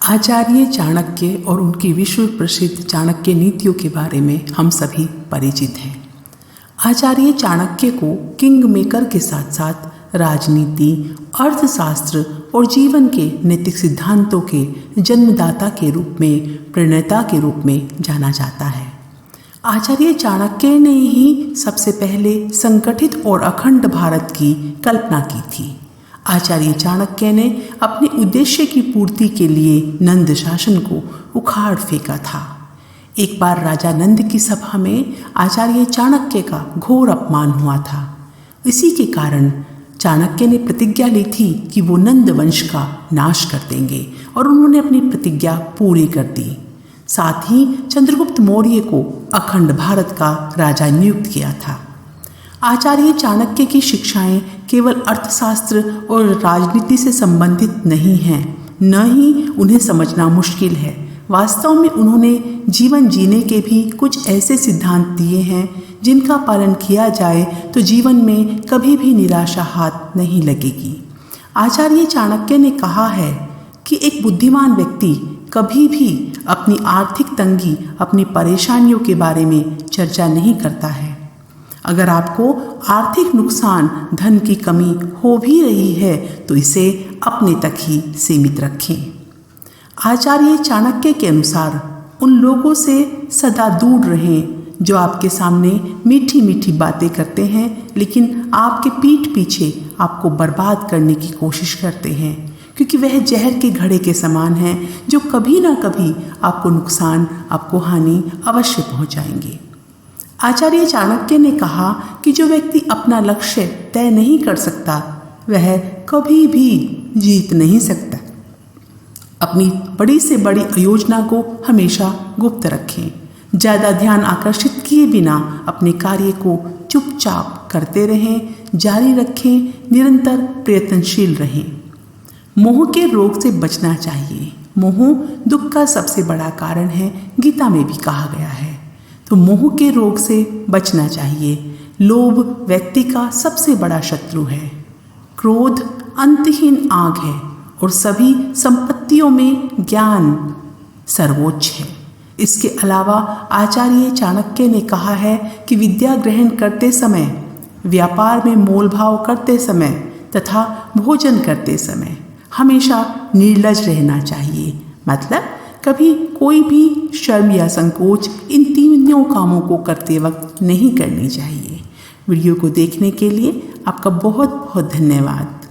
आचार्य चाणक्य और उनकी विश्व प्रसिद्ध चाणक्य नीतियों के बारे में हम सभी परिचित हैं। आचार्य चाणक्य को किंग मेकर के साथ साथ राजनीति, अर्थशास्त्र और जीवन के नैतिक सिद्धांतों के जन्मदाता के रूप में, प्रणेता के रूप में जाना जाता है। आचार्य चाणक्य ने ही सबसे पहले संगठित और अखंड भारत की कल्पना की थी। आचार्य चाणक्य ने अपने उद्देश्य की पूर्ति के लिए नंद शासन को उखाड़ फेंका था। एक बार राजा नंद की सभा में आचार्य चाणक्य का घोर अपमान हुआ था। इसी के कारण चाणक्य ने प्रतिज्ञा ली थी कि वो नंद वंश का नाश कर देंगे, और उन्होंने अपनी प्रतिज्ञा पूरी कर दी। साथ ही चंद्रगुप्त मौर्य को अखंड भारत का राजा नियुक्त किया था। आचार्य चाणक्य की शिक्षाएं केवल अर्थशास्त्र और राजनीति से संबंधित नहीं हैं, न ही उन्हें समझना मुश्किल है। वास्तव में उन्होंने जीवन जीने के भी कुछ ऐसे सिद्धांत दिए हैं जिनका पालन किया जाए तो जीवन में कभी भी निराशा हाथ नहीं लगेगी। आचार्य चाणक्य ने कहा है कि एक बुद्धिमान व्यक्ति कभी भी अपनी आर्थिक तंगी, अपनी परेशानियों के बारे में चर्चा नहीं करता है। अगर आपको आर्थिक नुकसान, धन की कमी हो भी रही है तो इसे अपने तक ही सीमित रखें। आचार्य चाणक्य के अनुसार उन लोगों से सदा दूर रहें जो आपके सामने मीठी मीठी बातें करते हैं लेकिन आपके पीठ पीछे आपको बर्बाद करने की कोशिश करते हैं, क्योंकि वह जहर के घड़े के समान हैं जो कभी ना कभी आपको नुकसान, आपको हानि अवश्य पहुंचाएंगे। आचार्य चाणक्य ने कहा कि जो व्यक्ति अपना लक्ष्य तय नहीं कर सकता वह कभी भी जीत नहीं सकता। अपनी बड़ी से बड़ी योजना को हमेशा गुप्त रखें। ज़्यादा ध्यान आकर्षित किए बिना अपने कार्य को चुपचाप करते रहें, जारी रखें, निरंतर प्रयत्नशील रहें। मोह के रोग से बचना चाहिए। मोह दुख का सबसे बड़ा कारण है, गीता में भी कहा गया है। तो मोह के रोग से बचना चाहिए। लोभ व्यक्ति का सबसे बड़ा शत्रु है। क्रोध अंतहीन आग है और सभी संपत्तियों में ज्ञान सर्वोच्च है। इसके अलावा आचार्य चाणक्य ने कहा है कि विद्या ग्रहण करते समय, व्यापार में मोलभाव करते समय तथा भोजन करते समय हमेशा निर्लज रहना चाहिए। मतलब कभी कोई भी शर्म या संकोच इन तीनों कामों को करते वक्त नहीं करनी चाहिए। वीडियो को देखने के लिए आपका बहुत बहुत धन्यवाद।